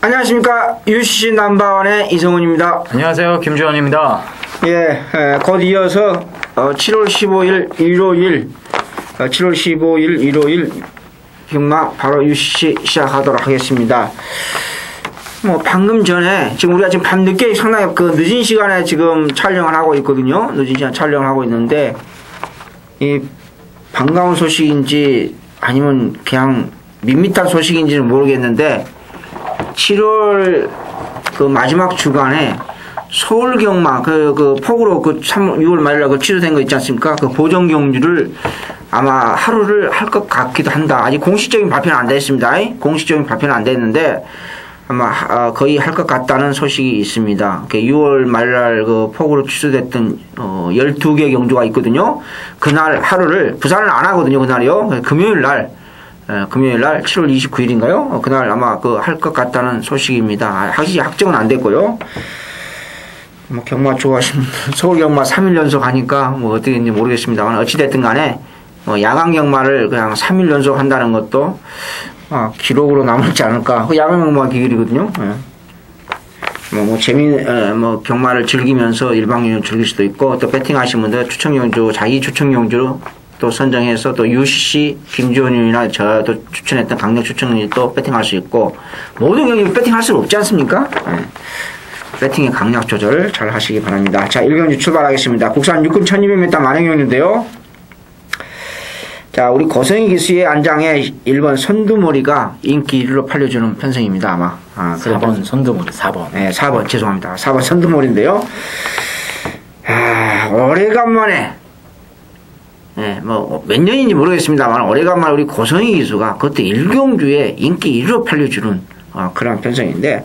안녕하십니까. UCC 넘버원의 이성훈입니다. 안녕하세요. 김주원입니다. 예, 곧 이어서 7월 15일 일요일 7월 15일 일요일 경마 바로 UCC 시작하도록 하겠습니다. 뭐 방금 전에 지금 우리가 지금 밤늦게 상당히 그 늦은 시간에 지금 촬영을 하고 있거든요. 늦은 시간 촬영을 하고 있는데 이 반가운 소식인지 아니면 그냥 밋밋한 소식인지는 모르겠는데 7월 그 마지막 주간에 서울 경마 그 폭우로 그 6월 말일에 그 취소된 거 있지 않습니까? 그 보정 경주를 아마 하루를 할 것 같기도 한다. 아직 공식적인 발표는 안 됐습니다. 공식적인 발표는 안 됐는데 아마 거의 할 것 같다는 소식이 있습니다. 6월 말날 그 폭우로 취소됐던 12개 경주가 있거든요. 그날 하루를 부산은 안 하거든요. 그날이요. 금요일 날 7월 29일인가요? 그날 아마 할 것 같다는 소식입니다. 확정은 안 됐고요. 뭐 경마 좋아하시는 분들 서울 경마 3일 연속 하니까 뭐 어떻게 했는지 모르겠습니다만 어찌됐든 간에 야간 경마를 그냥 3일 연속 한다는 것도 기록으로 남지 않을까. 야간 경마 기일이거든요. 뭐 경마를 즐기면서 일방적으로 즐길 수도 있고 또 배팅하시는 분들 추천경주 자기 추천경주로 또 선정해서 또 UCC 김주원이나 저도 추천했던 강력 추천이 또 배팅할 수 있고 모든 경기 배팅할 수는 없지 않습니까? 배팅의 강약 조절 잘 하시기 바랍니다. 자, 1경주 출발하겠습니다. 국산 6군 1200m 만행경주인데요. 자, 우리 고성희 기수의 안장에 1번 선두머리가 인기 1위로 팔려주는 편성입니다. 아마 4번 선두머리 4번. 네, 4번 죄송합니다. 4번 선두머리인데요. 오래간만에 뭐 몇 년인지 모르겠습니다만 오래간만에 우리 고성희 기수가 그것도 1경주에 인기 1위로 팔려주는 그런 편성인데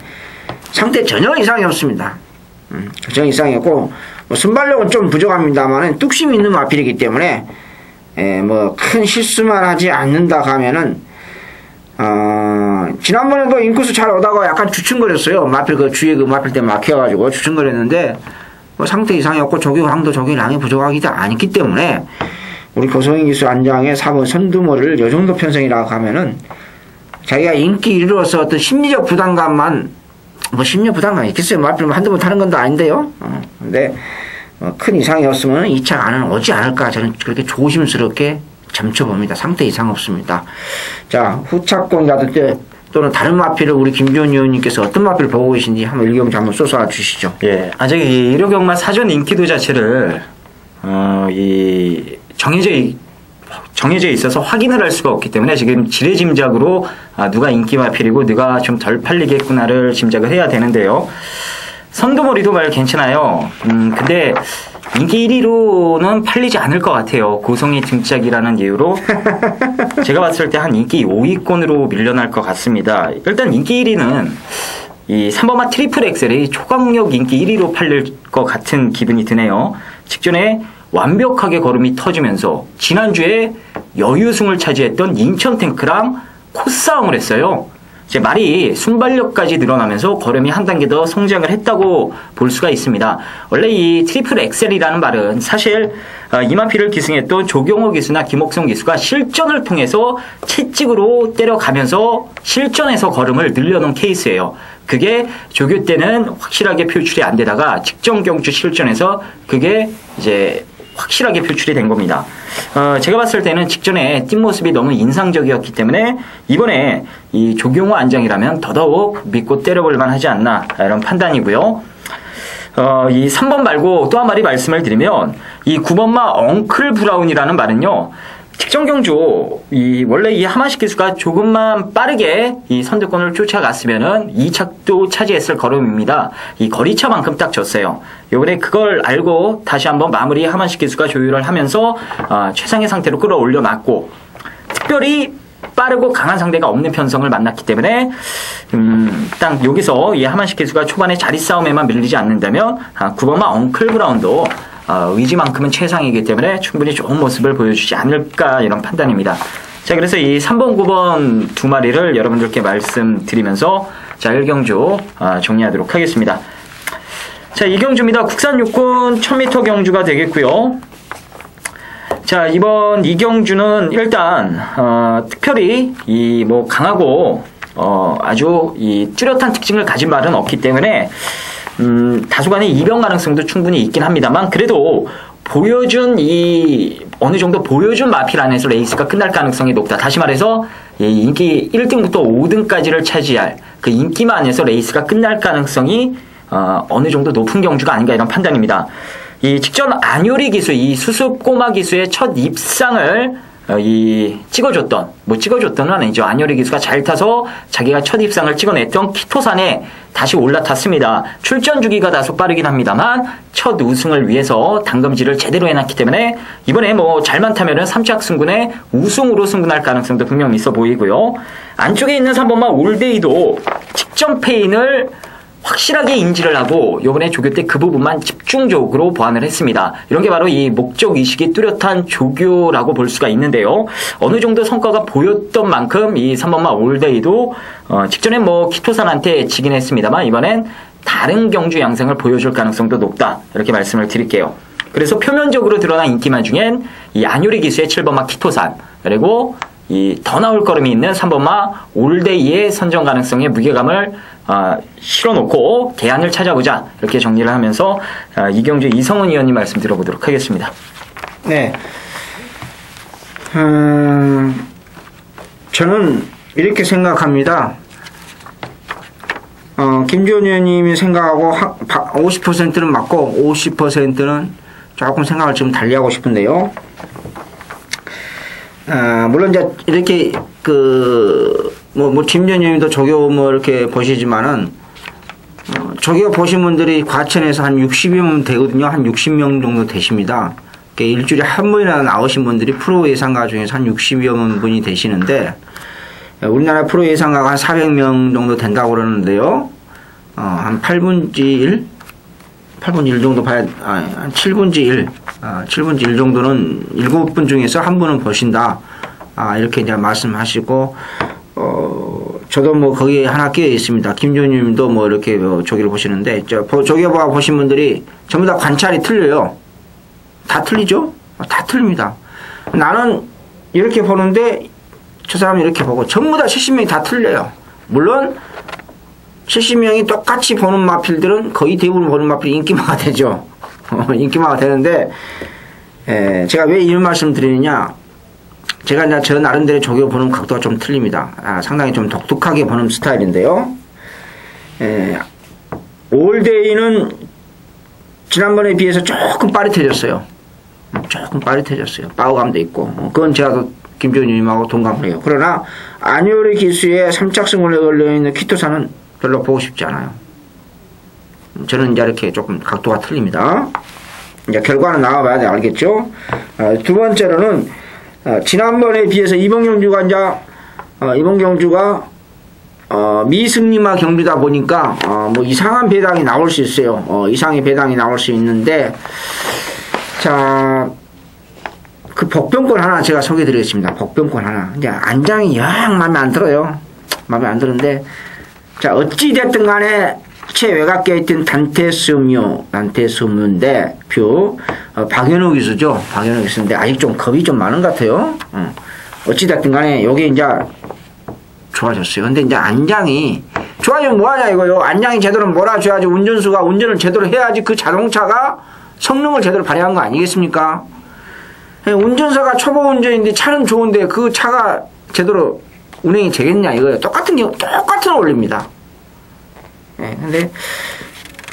상태 전혀 이상이 없습니다. 전혀 이상이 없고 뭐 순발력은 좀 부족합니다만 뚝심 있는 마필이기 때문에 뭐 큰 실수만 하지 않는다 하면은 지난번에도 인코스 잘 오다가 약간 주춤거렸어요. 마필 그 주위에 그 마필 때 막혀가지고 주춤거렸는데 뭐 상태 이상이 없고 조교강도 조교량이 부족하기 않기 때문에 우리 고성희 기수 안장의 4번 선두머리를 요 정도 편성이라고 하면은 자기가 인기 1위로서 어떤 심리적 부담감만 뭐 심리적 부담감이 있겠어요. 마필 한두 번 타는 건 도 아닌데요. 근데 큰 이상이 없으면 2차 안은 오지 않을까 저는 그렇게 조심스럽게 점쳐봅니다. 상태 이상 없습니다. 자, 후착권이라든지 또는 다른 마필을 우리 김주원 의원님께서 어떤 마필을 보고 계신지 한번 일경주 한번 쏘아 주시죠. 예, 아직 이 일요경마 사전 인기도 자체를 이 정해져 있어서 확인을 할 수가 없기 때문에 지금 지레짐작으로 누가 인기 마필이고 누가 좀 덜 팔리겠구나를 짐작을 해야 되는데요. 선두머리도 말 괜찮아요. 근데 인기 1위로는 팔리지 않을 것 같아요. 고성희 등짝이라는 이유로 제가 봤을 때 한 인기 5위권으로 밀려날 것 같습니다. 일단 인기 1위는 이 3번마 트리플 엑셀이 초강력 인기 1위로 팔릴 것 같은 기분이 드네요. 직전에 완벽하게 걸음이 터지면서 지난주에 여유승을 차지했던 인천 탱크랑 코싸움을 했어요. 제 말이 순발력까지 늘어나면서 걸음이 한 단계 더 성장을 했다고 볼 수가 있습니다. 원래 이 트리플 엑셀이라는 말은 사실 이마피를 기승했던 조경호 기수나 김옥성 기수가 실전을 통해서 채찍으로 때려가면서 실전에서 걸음을 늘려놓은 케이스예요. 그게 조교 때는 확실하게 표출이 안 되다가 직전 경주 실전에서 그게 이제 확실하게 표출이 된 겁니다. 제가 봤을 때는 직전에 뛴 모습이 너무 인상적이었기 때문에 이번에 이 조경호 안장이라면 더더욱 믿고 때려볼만 하지 않나 이런 판단이고요. 이 3번 말고 또 한 마디 말씀을 드리면 이 9번마 엉클 브라운이라는 말은요. 직전 경주 원래 이 하마식 기수가 조금만 빠르게 이 선두권을 쫓아갔으면은 2착도 차지했을 걸음입니다. 이 거리차만큼 딱 졌어요. 요번에 그걸 알고 다시 한번 마무리 하마식 기수가 조율을 하면서 최상의 상태로 끌어올려 놨고 특별히 빠르고 강한 상대가 없는 편성을 만났기 때문에 딱 여기서 이 하마식 기수가 초반에 자리 싸움에만 밀리지 않는다면 9번마 엉클 브라운도 의지만큼은 최상이기 때문에 충분히 좋은 모습을 보여주지 않을까 이런 판단입니다. 자, 그래서 이 3번, 9번 두 마리를 여러분들께 말씀드리면서 자, 1경주 정리하도록 하겠습니다. 자, 2경주입니다. 국산 6군 1000m 경주가 되겠고요. 자, 이번 2경주는 일단 특별히 이 뭐 강하고 아주 이 뚜렷한 특징을 가진 말은 없기 때문에 다소간의 이변 가능성도 충분히 있긴 합니다만 그래도 어느 정도 보여준 마필 안에서 레이스가 끝날 가능성이 높다. 다시 말해서 인기 1등부터 5등까지를 차지할 그 인기만 안에서 레이스가 끝날 가능성이 어느 정도 높은 경주가 아닌가 이런 판단입니다. 이 직전 안요리 기수, 이 수습 꼬마 기수의 첫 입상을 찍어줬던 아니죠. 안요리 기수가 잘 타서 자기가 첫 입상을 찍어냈던 키토산에 다시 올라탔습니다. 출전 주기가 다소 빠르긴 합니다만 첫 우승을 위해서 당금질을 제대로 해놨기 때문에 이번에 뭐 잘만 타면은 3차 승군의 우승으로 승분할 가능성도 분명히 있어 보이고요. 안쪽에 있는 3번마 올데이도 직전 페인을 확실하게 인지를 하고 이번에 조교 때 그 부분만 집중적으로 보완을 했습니다. 이런 게 바로 이 목적의식이 뚜렷한 조교라고 볼 수가 있는데요. 어느 정도 성과가 보였던 만큼 이 3번마 올데이도 직전에 뭐 키토산한테 지긴 했습니다만 이번엔 다른 경주 양상을 보여줄 가능성도 높다. 이렇게 말씀을 드릴게요. 그래서 표면적으로 드러난 인기만 중엔 이 안요리 기수의 7번마 키토산 그리고 이 더 나올 걸음이 있는 3번마 올데이의 선정 가능성에 무게감을 실어놓고 대안을 찾아보자 이렇게 정리를 하면서 이경주 이성훈 의원님 말씀 들어보도록 하겠습니다. 네, 저는 이렇게 생각합니다. 김지원 의원님이 생각하고 50%는 맞고 50%는 조금 생각을 좀 달리하고 싶은데요. 물론 이제 이렇게 김지원 의원님도 조교 이렇게 보시지만은 조교 보신 분들이 과천에서 한 60여 명 되거든요. 한 60명 정도 되십니다. 일주일에 한 번이나 나오신 분들이 프로 예상가 중에서 한 60여 분이 되시는데 우리나라 프로 예상가가 한 400명 정도 된다고 그러는데요. 한 8분지 1? 8분지 1 정도 봐야, 한 7분지 1. 7분지 1 정도는 7분 중에서 한 분은 보신다. 이렇게 이제 말씀하시고, 저도 뭐 거기에 하나 끼어 있습니다. 김조님도 뭐 이렇게 조교를 보시는데, 조교봐 보신 분들이 전부 다 관찰이 틀려요. 다 틀리죠? 다 틀립니다. 나는 이렇게 보는데, 저 사람이 이렇게 보고, 전부 다 70명이 다 틀려요. 물론, 70명이 똑같이 보는 마필들은 거의 대부분 보는 마필이 인기마가 되죠. 인기마가 되는데, 제가 왜 이런 말씀 드리느냐. 제가 이제 저 나름대로 조교 보는 각도가 좀 틀립니다. 상당히 좀 독특하게 보는 스타일인데요. 올데이는 지난번에 비해서 조금 빠릿해졌어요. 조금 빠릿해졌어요. 파워감도 있고. 그건 제가 김조현 님하고 동감을 해요. 그러나, 안요리 기수의 3착승군에 걸려있는 키토산은 별로 보고 싶지 않아요. 저는 이제 이렇게 조금 각도가 틀립니다. 이제 결과는 나와봐야 돼, 알겠죠? 두 번째로는, 지난번에 비해서 이번 경주가 미승리마 경주다 보니까, 뭐 이상한 배당이 나올 수 있어요. 이상의 배당이 나올 수 있는데, 자, 그 복병권 하나 제가 소개해 드리겠습니다. 복병권 하나. 이제 안장이 영 마음에 안 들어요. 마음에 안 드는데, 자, 어찌됐든 간에 최외곽에 있던 단테스뮤인데, 박연호 기수죠. 박연호 기수인데, 아직 좀 겁이 좀 많은 것 같아요. 어찌됐든 간에, 요게 이제 좋아졌어요. 근데 이제 안장이, 좋아지면 뭐하냐 이거요. 안장이 제대로 몰아줘야지 운전수가 운전을 제대로 해야지 그 자동차가 성능을 제대로 발휘한 거 아니겠습니까? 운전사가 초보 운전인데 차는 좋은데 그 차가 제대로 운행이 되겠냐 이거예요. 똑같은 원리입니다. 근데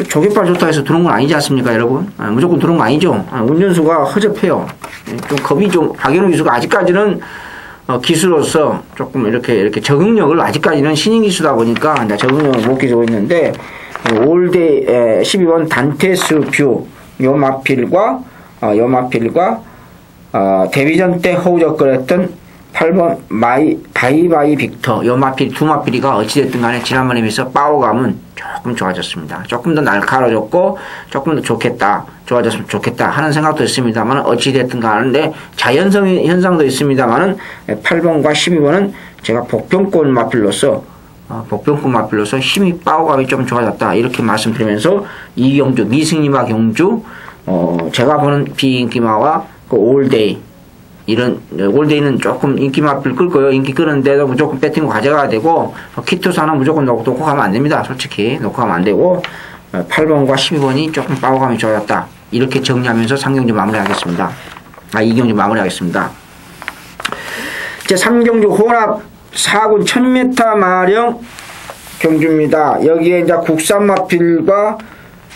조개빨 좋다 해서 들어온 건 아니지 않습니까, 여러분? 무조건 들어온 거 아니죠. 운전수가 허접해요. 좀 겁이 박연호 기수가 아직까지는 기수로서 조금 이렇게 적응력을 아직까지는 신인 기수다 보니까 이제 적응력을 못 기수고 있는데 올데 12번 단테스 뷰 요 마필과 데뷔전 때 허우적거렸던 8번 바이바이 빅터 요 마필 두 마필이가 어찌됐든 간에 지난번에 비해서 파워감은 조금 좋아졌습니다. 조금 더 날카로워졌고 조금 더 좋아졌으면 좋겠다 하는 생각도 있습니다만 어찌됐든 간에 자연성 현상도 있습니다만은 8번과 12번은 제가 복병권 마필로서 힘이 파워감이 좀 좋아졌다 이렇게 말씀드리면서 이 경주 미승리마 경주 제가 보는 비인기마와 그 올데이 이런 올데이는 조금 인기 맛을 끌고요. 인기 끄는데도 무조건 배팅고 가져가야 되고 키투사는 무조건 놓고 가면 안 됩니다. 솔직히 놓고 가면 안 되고 8번과 12번이 조금 빠우감이 좋았다. 이렇게 정리하면서 3경주 마무리하겠습니다. 2경주 마무리하겠습니다. 제 3경주 혼합 4군 1000m 마령 경주입니다. 여기에 이제 국산 마필과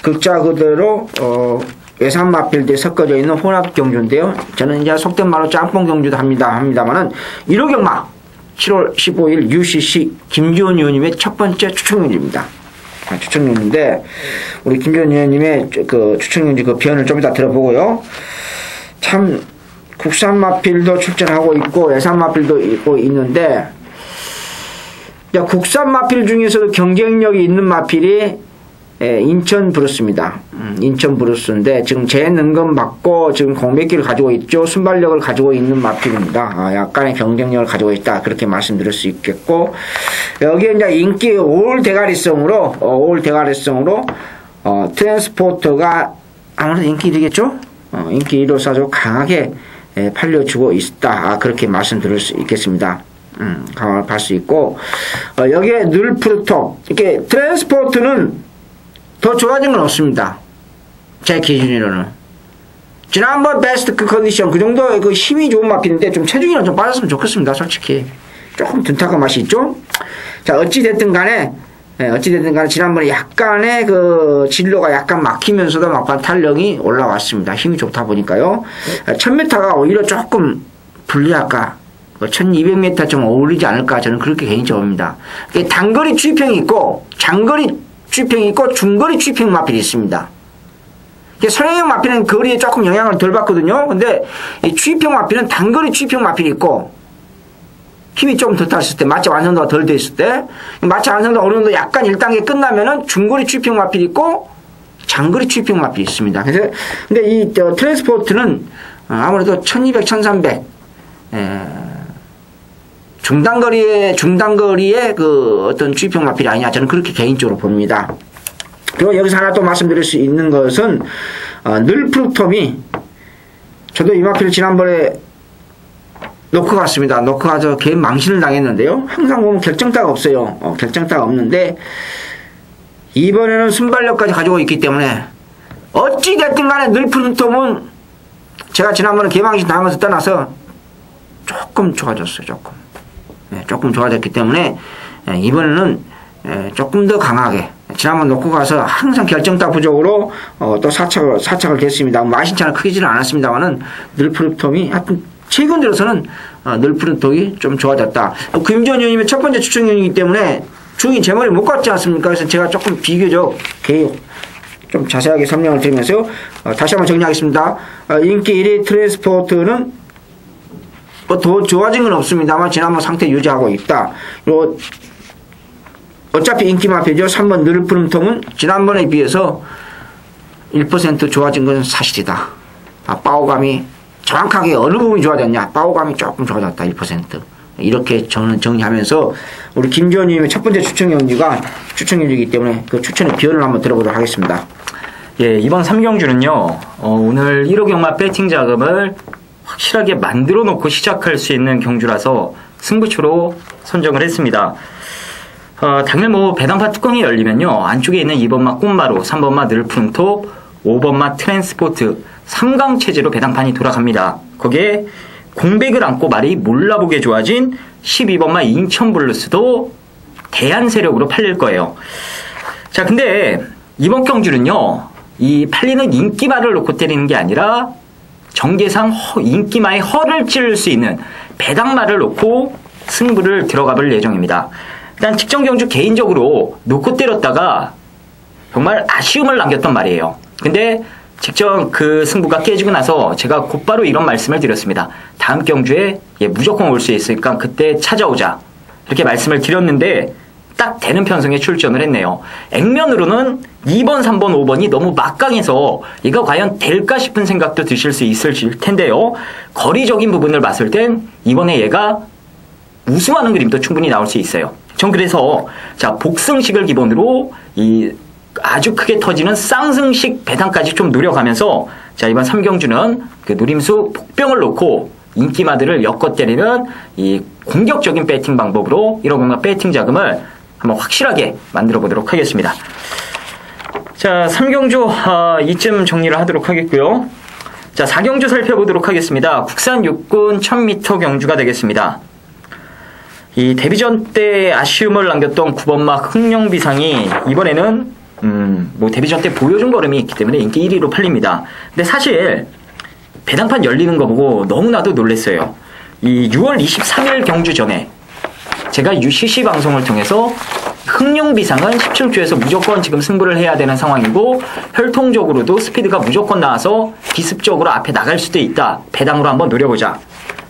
극자 그대로 외산 마필들이 섞어져 있는 혼합 경주인데요. 저는 이제 속된 말로 짬뽕 경주도 합니다만은 1호 경마 7월 15일 UCC 김지원 의원님의 첫 번째 추천경주입니다. 추천경주인데 우리 김지원 의원님의 그 추천경주 그 변을 좀 이따 들어보고요. 참 국산 마필도 출전하고 있고 외산 마필도 있는데 국산 마필 중에서도 경쟁력이 있는 마필이 인천 브루스입니다. 인천 브루스인데 지금 재능금 받고 지금 공백기를 가지고 있죠. 순발력을 가지고 있는 마필입니다. 약간의 경쟁력을 가지고 있다. 그렇게 말씀드릴 수 있겠고 여기에 이제 인기 올 대가리성으로 트랜스포터가 아무래도 인기 1위겠죠. 인기 1호사로 강하게 팔려주고 있다. 그렇게 말씀드릴 수 있겠습니다. 강화를 팔 수 있고 여기에 늘프루톱 이렇게 트랜스포트는 더 좋아진 건 없습니다. 제 기준으로는 지난번 베스트 그 컨디션 그 정도 그 힘이 좋은 마필인데 좀 체중이랑 좀 빠졌으면 좋겠습니다. 솔직히 조금 둔탁한 맛이 있죠. 자 어찌됐든 간에 지난번에 약간의 그 진로가 약간 막히면서도 막판 탄력이 올라왔습니다. 힘이 좋다 보니까요. 1000m가 오히려 조금 불리할까 1200m 좀 어울리지 않을까 저는 그렇게 개인적으로 봅니다. 단거리 추입형이 있고 장거리 추입형이 있고 중거리 추입형 마필이 있습니다. 선행형 마필은 거리에 조금 영향을 덜 받거든요. 근데 이 추입형 마필은 단거리 추입형 마필이 있고 힘이 조금 덜 탔을 때 마차 완성도가 덜 돼 있을 때 마차 완성도가 어느 정도 약간 1단계 끝나면은 중거리 추입형 마필이 있고 장거리 추입형 마필이 있습니다. 그래서 근데 이 트랜스포트는 아무래도 1200, 1300 중단거리의 그 어떤 추입형 마필이 아니냐 저는 그렇게 개인적으로 봅니다. 그리고 여기서 하나 또 말씀드릴 수 있는 것은 늘프루톱이 저도 이 마필을 지난번에 놓고 갔습니다. 놓고 가서 개 망신을 당했는데요. 항상 보면 결정타가 없어요. 결정타가 없는데 이번에는 순발력까지 가지고 있기 때문에 어찌됐든 간에 늘프루톱은 제가 지난번에 개망신 당하면서 떠나서 조금 좋아졌어요. 조금 좋아졌기 때문에 이번에는 조금 더 강하게 지난번 놓고 가서 항상 결정타 부족으로 또 사착을 됐습니다. 마신차는 크지는 않았습니다만은 늘프루톱이 하여튼 최근 들어서는 늘프루톱이 좀 좋아졌다. 김지원 의원님의 첫 번째 추천위원이기 때문에 중이 제 머리 못 갔지 않습니까? 그래서 제가 조금 비교적 좀 자세하게 설명을 드리면서 다시 한번 정리하겠습니다. 인기 1위 트랜스포트는 더 좋아진 건 없습니다만 지난번 상태 유지하고 있다. 그리고 어차피 인기 마필이죠. 3번 늘프루톱은 지난번에 비해서 1% 좋아진 건 사실이다. 빠오감이 정확하게 어느 부분이 좋아졌냐? 빠오감이 조금 좋아졌다. 1%. 이렇게 저는 정리하면서 우리 김지원님의 첫 번째 추천경주이기 때문에 그 추천의 비율을 한번 들어보도록 하겠습니다. 예, 이번 3경주는요. 오늘 1호 경마 배팅 자금을 확실하게 만들어 놓고 시작할 수 있는 경주라서 승부처로 선정을 했습니다. 당일 배당파 뚜껑이 열리면요. 안쪽에 있는 2번마 꽃마루, 3번마 늘프루톱, 5번마 트랜스포트, 3강 체제로 배당판이 돌아갑니다. 거기에 공백을 안고 말이 몰라보게 좋아진 12번마 인천블루스도 대한 세력으로 팔릴 거예요. 자, 근데 이번 경주는요. 이 팔리는 인기말을 놓고 때리는 게 아니라 정계상 인기마의 허를 찌를 수 있는 배당말을 놓고 승부를 들어가 볼 예정입니다. 일단 직전 경주 개인적으로 놓고 때렸다가 정말 아쉬움을 남겼던 말이에요. 근데 직전 그 승부가 깨지고 나서 제가 곧바로 이런 말씀을 드렸습니다. 다음 경주에 무조건 올 수 있으니까 그때 찾아오자. 이렇게 말씀을 드렸는데 딱 되는 편성에 출전을 했네요. 액면으로는 2번, 3번, 5번이 너무 막강해서 이거 과연 될까 싶은 생각도 드실 수 있을 텐데요. 거리적인 부분을 봤을 땐 이번에 얘가 우승하는 그림도 충분히 나올 수 있어요. 전 그래서 복승식을 기본으로 이 아주 크게 터지는 쌍승식 배당까지 좀 노려가면서 이번 3경주는 그 누림수 복병을 놓고 인기마들을 엮어 때리는 이 공격적인 배팅 방법으로 1억 경마 배팅 자금을 한번 확실하게 만들어 보도록 하겠습니다. 자, 3경주 이쯤 정리를 하도록 하겠고요. 자, 4경주 살펴보도록 하겠습니다. 국산 육군 1000m 경주가 되겠습니다. 이 데뷔전 때 아쉬움을 남겼던 9번막 흥룡비상이 이번에는 뭐 데뷔전 때 보여준 걸음이 있기 때문에 인기 1위로 팔립니다. 근데 사실 배당판 열리는 거 보고 너무나도 놀랐어요. 이 6월 23일 경주 전에 제가 UCC 방송을 통해서 흥룡비상은 17주에서 무조건 지금 승부를 해야 되는 상황이고 혈통적으로도 스피드가 무조건 나와서 기습적으로 앞에 나갈 수도 있다. 배당으로 한번 노려보자.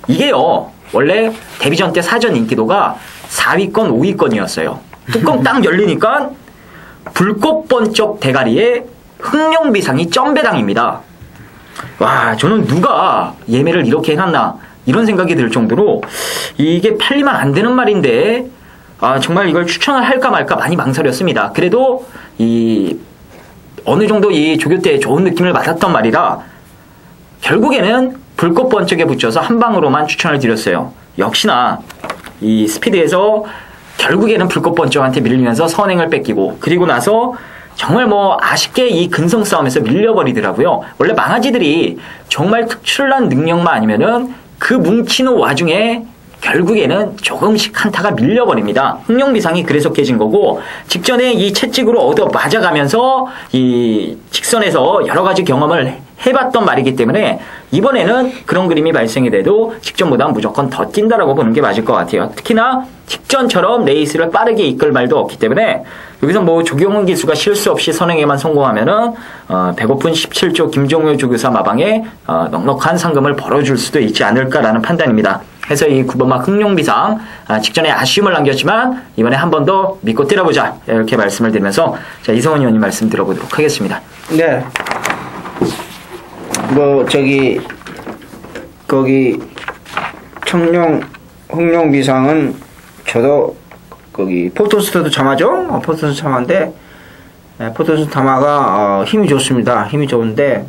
이게요. 원래 데뷔전 때 사전 인기도가 4위권, 5위권이었어요. 뚜껑 딱 열리니까 불꽃 번쩍 대가리에 흥룡비상이 점배당입니다. 와, 저는 누가 예매를 이렇게 해놨나 이런 생각이 들 정도로 이게 팔리면 안 되는 말인데 정말 이걸 추천을 할까 말까 많이 망설였습니다. 그래도 어느 정도 이 조교 때 좋은 느낌을 받았던 말이라 결국에는 불꽃 번쩍에 붙여서 한 방으로만 추천을 드렸어요. 역시나 이 스피드에서 결국에는 불꽃 번쩍한테 밀리면서 선행을 뺏기고 그리고 나서 정말 뭐 아쉽게 이 근성 싸움에서 밀려버리더라고요. 원래 망아지들이 정말 특출난 능력만 아니면은 그 뭉치는 와중에 결국에는 조금씩 한타가 밀려버립니다. 흥룡비상이 그래서 깨진 거고 직전에 이 채찍으로 얻어 맞아가면서 이 직선에서 여러 가지 경험을 해봤던 말이기 때문에 이번에는 그런 그림이 발생이 돼도 직전보다 무조건 더 뛴다라고 보는 게 맞을 것 같아요. 특히나 직전처럼 레이스를 빠르게 이끌 말도 없기 때문에 여기서 뭐 조경훈 기수가 실수 없이 선행에만 성공하면은 배고픈 17조 김종효 조교사 마방에 넉넉한 상금을 벌어줄 수도 있지 않을까라는 판단입니다. 해서 이 9번막 흥룡비상 직전에 아쉬움을 남겼지만 이번에 한 번 더 믿고 때려보자 이렇게 말씀을 드리면서 자, 이성훈 의원님 말씀 들어보도록 하겠습니다. 네. 거기 청룡 흥룡비상은 저도 거기 포토스트도 참하죠. 포토스트 참한데 포토스트 참화가 힘이 좋습니다. 힘이 좋은데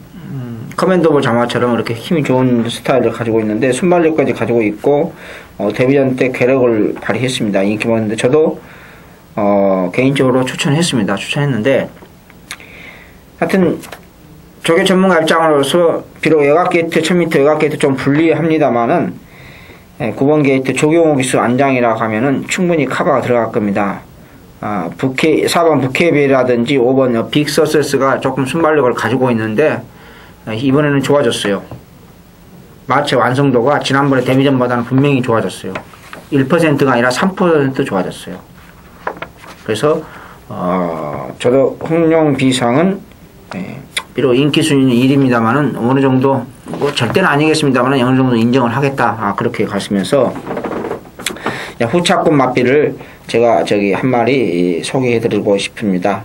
커맨더볼 자마처럼 이렇게 힘이 좋은 스타일을 가지고 있는데 순발력까지 가지고 있고 데뷔전 때 괴력을 발휘했습니다. 인기 많은데 저도 개인적으로 추천했는데 하여튼 조교 전문가 입장으로서 비록 외곽 게이트 1000m 외곽 게이트 좀 불리합니다만은 9번 게이트 조경호 기수 안장이라고 하면은 충분히 커버가 들어갈 겁니다. 4번 부케비라든지 5번 빅서세스가 조금 순발력을 가지고 있는데 이번에는 좋아졌어요. 마체 완성도가 지난번에 데뷔전보다는 분명히 좋아졌어요. 1%가 아니라 3% 좋아졌어요. 그래서 저도 흥룡비상은 비록 인기 순위는 1위입니다만은 어느 정도 뭐 절대는 아니겠습니다만은 어느 정도 인정을 하겠다. 그렇게 가시면서 후차권 마피를 제가 한 마리 소개해드리고 싶습니다.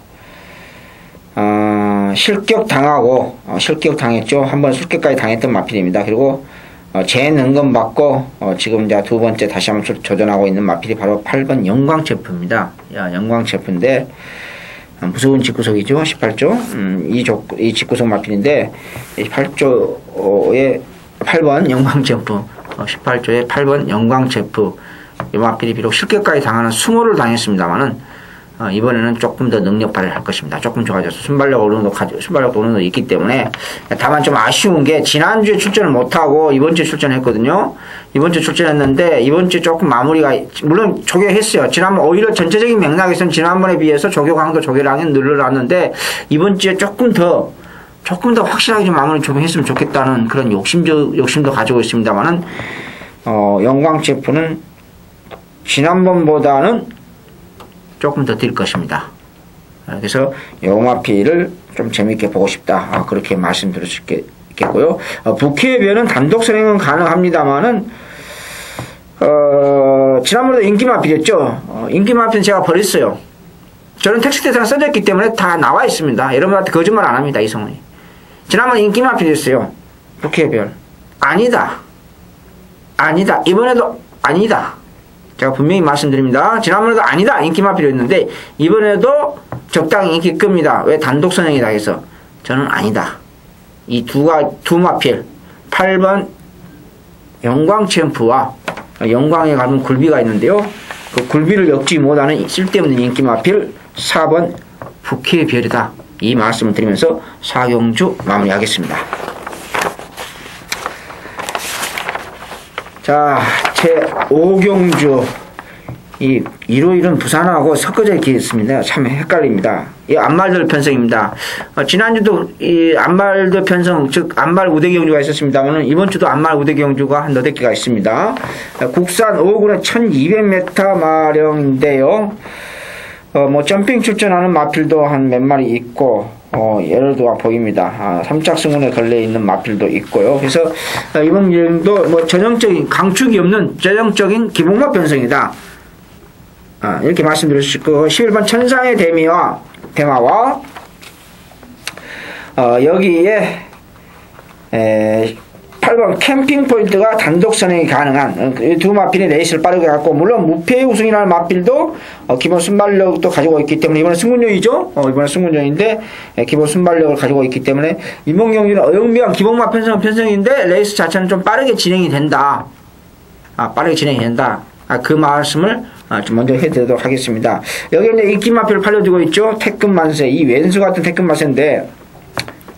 실격당하고 실격당했죠. 한번 실격까지 당했던 마필입니다. 그리고 재능금 받고 지금 이제 두 번째 다시 한번 도전하고 있는 마필이 바로 8번 영광체프입니다. 영광체프인데 무서운 직구석이죠. 18조 이 직구석 마필인데 8조의 8번 영광체프 18조의 8번 영광체프 이 마필이 비록 실격까지 당하는 수모를 당했습니다만은 이번에는 조금 더 능력 발휘를 할 것입니다. 조금 좋아져서 순발력도 어느 정도 있기 때문에 다만 좀 아쉬운 게 지난주에 출전을 못하고 이번주에 출전했거든요. 이번주에 출전했는데 이번주에 조금 마무리가 물론 조교했어요. 지난번 오히려 전체적인 맥락에서는 지난번에 비해서 조교 강도 조교량이 늘어났는데 이번주에 조금 더 확실하게 좀 마무리 좀 했으면 좋겠다는 그런 욕심도 가지고 있습니다만은 영광체프는 지난번보다는 조금 더 뛸 것입니다. 그래서 영마피를 좀 재밌게 보고 싶다. 그렇게 말씀드릴 수 있겠고요. 부캐변은 단독 선행은 가능합니다만은 지난번에도 인기마피였죠. 인기마피는 제가 버렸어요. 저는 텍스트에서 써졌기 때문에 다 나와 있습니다. 여러분한테 거짓말 안 합니다. 이성훈이. 지난번 인기마피였어요. 부캐변. 아니다. 이번에도 아니다. 제가 분명히 말씀드립니다. 지난번에도 아니다. 인기마필이었는데 이번에도 적당히 인기 끕니다. 왜 단독 선행이다 해서 저는 아니다. 이 두 마필 8번 영광 챔프와 영광에 가는 굴비가 있는데요. 그 굴비를 엮지 못하는 쓸데없는 인기 마필 4번 부캐의 별이다. 이 말씀을 드리면서 4경주 마무리하겠습니다. 자, 제 5경주 이 일요일은 부산하고 섞어져 있습니다. 참 헷갈립니다. 이 안말들 편성입니다. 지난주도 이 안말들 편성, 즉 안말 우대 경주가 있었습니다만 이번 주도 안말 우대 경주가 한 너댓 개가 있습니다. 국산 5군의 1200m 마령인데요. 뭐 점핑 출전하는 마필도 한 몇 마리 있고 예를 들어 보입니다. 삼착승원에 걸려 있는 마필도 있고요. 그래서 이번 여행도 뭐 전형적인 강축이 없는 전형적인 기복마 편성이다. 이렇게 말씀드릴 수 있고 11번 천상의 대마와 여기에 8번 캠핑 포인트가 단독 선행이 가능한 두 마필의 레이스를 빠르게 갖고 물론 무패 우승이라는 마필도 기본 순발력도 가지고 있기 때문에 이번에 승군용이죠. 이번에 승군용인데 기본 순발력을 가지고 있기 때문에 이번 경기는 어영비한 기본마 편성인데 레이스 자체는 좀 빠르게 진행이 된다. 빠르게 진행이 된다. 그 말씀을 좀 먼저 해드리도록 하겠습니다. 여기 이제 인기마필을 팔려주고 있죠. 태권만세. 이 왼수 같은 태권만세인데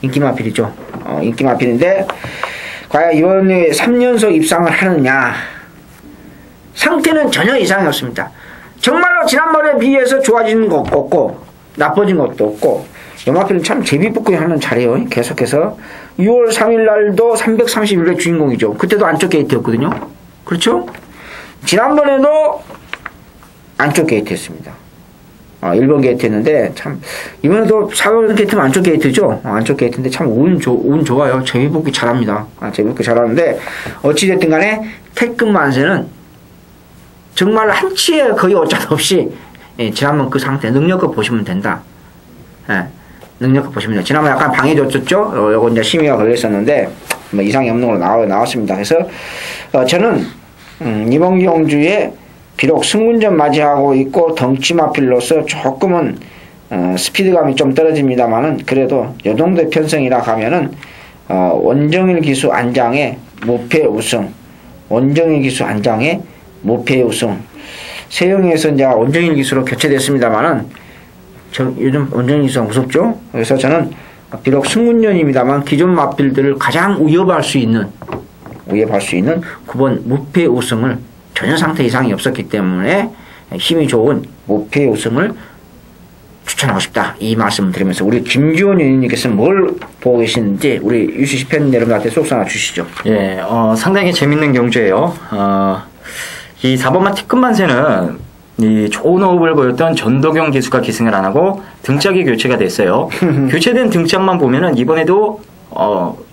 인기마필이죠. 인기마필인데 과연 이번에 3연속 입상을 하느냐. 상태는 전혀 이상이 없습니다. 정말로 지난번에 비해서 좋아지는 것도 없고 나빠진 것도 없고 연마필은 참 제비뽑기 하는 잘해요. 계속해서 6월 3일 날도 331회 주인공이죠. 그때도 안쪽 게이트였거든요. 그렇죠? 지난번에도 안쪽 게이트였습니다. 1번 게이트였는데 참 이번에도 4번 게이트는 안쪽 게이트죠. 안쪽 게이트인데 참 운 좋아요. 제비뽑기 잘합니다. 제비뽑기 잘하는데 어찌됐든 간에 태권만세는 정말 한치에 거의 어쩔 없이 지난번 그 상태 능력껏 보시면 된다. 능력껏 보시면 된다. 지난번 약간 방해줬었죠. 요거 이제 심의가 걸렸었는데 뭐 이상이 없는 걸로 나왔습니다. 그래서 저는 이번 경주에 비록 승문전 맞이하고 있고 덩치마필로서 조금은 스피드감이 좀 떨어집니다만은 그래도 요 정도의 편성이라 하면은 원정일 기수 안장에 무패 우승, 원정일 기수 안장에 무패 우승. 세영에서 이제 원정일 기수로 교체됐습니다만은 요즘 원정일 기수가 무섭죠. 그래서 저는 비록 승문전입니다만 기존 마필들을 가장 위협할 수 있는 9번 무패 우승을 전혀 상태 이상이 없었기 때문에 힘이 좋은 무패 우승을 추천하고 싶다. 이 말씀을 드리면서 우리 김주원 의원님께서는 뭘 보고 계시는지 우리 UCC 팬 여러분한테 속삭 하나 주시죠. 예, 상당히 재밌는 경주예요. 이 4번마 태권만세는 이 좋은 호흡을 보였던 전도경 기수가 기승을 안 하고 등짝이 교체가 됐어요. 교체된 등짝만 보면은 이번에도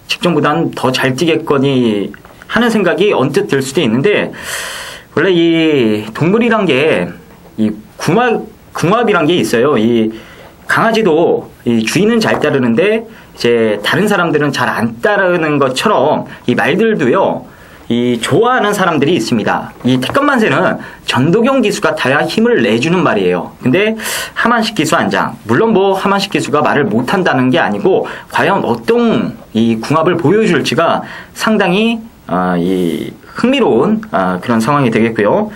직전보다는 더 잘 뛰겠거니 하는 생각이 언뜻 들 수도 있는데 원래 이 동물이란 게 이 궁합이란 게 있어요. 이 강아지도 이 주인은 잘 따르는데 이제 다른 사람들은 잘 안 따르는 것처럼 이 말들도요. 이 좋아하는 사람들이 있습니다. 이 태권만세는 전도경 기수가 다야 힘을 내주는 말이에요. 근데 하만식 기수 안장, 물론 뭐 하만식 기수가 말을 못한다는 게 아니고 과연 어떤 이 궁합을 보여줄지가 상당히 이 흥미로운 그런 상황이 되겠고요.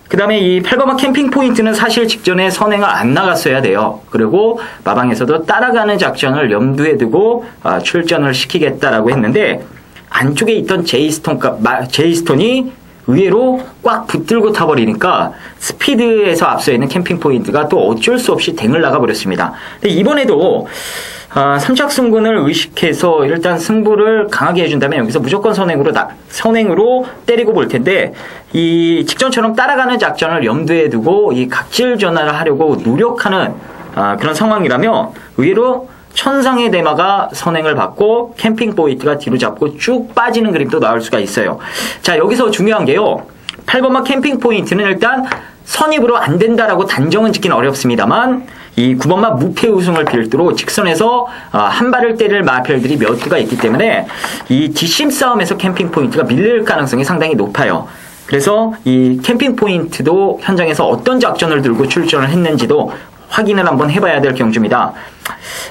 그 다음에 이 8번마 캠핑 포인트는 사실 직전에 선행을 안 나갔어야 돼요. 그리고 마방에서도 따라가는 작전을 염두에 두고 출전을 시키겠다라고 했는데 안쪽에 있던 제이스톤이 의외로 꽉 붙들고 타버리니까 스피드에서 앞서 있는 캠핑 포인트가 또 어쩔 수 없이 댕을 나가버렸습니다. 근데 이번에도 3착 승군을 의식해서 일단 승부를 강하게 해준다면 여기서 무조건 선행으로 때리고 볼 텐데 이 직전처럼 따라가는 작전을 염두에 두고 이 각질 전환을 하려고 노력하는 그런 상황이라면 의외로 천상의 대마가 선행을 받고 캠핑 포인트가 뒤로 잡고 쭉 빠지는 그림도 나올 수가 있어요. 자, 여기서 중요한 게요. 8번마 캠핑 포인트는 일단 선입으로 안 된다라고 단정은 짓기는 어렵습니다만 이 9번마 무패 우승을 필두로 직선에서 한 발을 때릴 마필들이 몇 두가 있기 때문에 이 뒷심 싸움에서 캠핑 포인트가 밀릴 가능성이 상당히 높아요. 그래서 이 캠핑 포인트도 현장에서 어떤 작전을 들고 출전을 했는지도 확인을 한번 해봐야 될 경주입니다.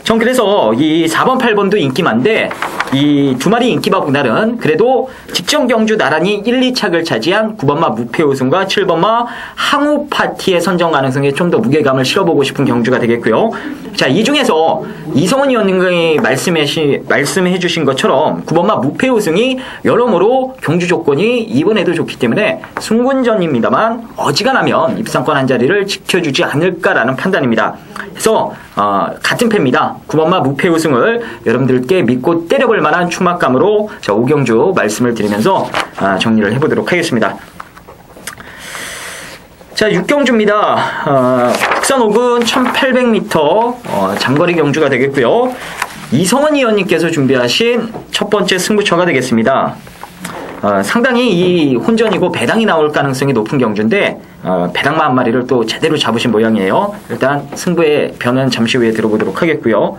전 그래서 이 4번, 8번도 인기만데 이 두 마리 인기마보다는 그래도 직전 경주 나란히 1, 2착을 차지한 9번마 무패우승과 7번마 항우파티의 선정 가능성에 좀 더 무게감을 실어보고 싶은 경주가 되겠고요. 자, 이 중에서 이성훈 의원님이 말씀해 주신 것처럼 9번마 무패우승이 여러모로 경주 조건이 이번에도 좋기 때문에 승군전입니다만 어지간하면 입상권 한 자리를 지켜주지 않을까라는 판단입니다. 그래서 같은 패입니다. 9번마 무패우승을 여러분들께 믿고 때려볼 만한 추막감으로 자, 오경주 말씀을 드리면서 정리를 해보도록 하겠습니다. 자, 6경주입니다. 국산 5군 1800m 장거리 경주가 되겠고요. 이성원 의원님께서 준비하신 첫 번째 승부처가 되겠습니다. 상당히 이 혼전이고 배당이 나올 가능성이 높은 경주인데 배당마 한 마리를 또 제대로 잡으신 모양이에요. 일단 승부의 변은 잠시 후에 들어보도록 하겠고요.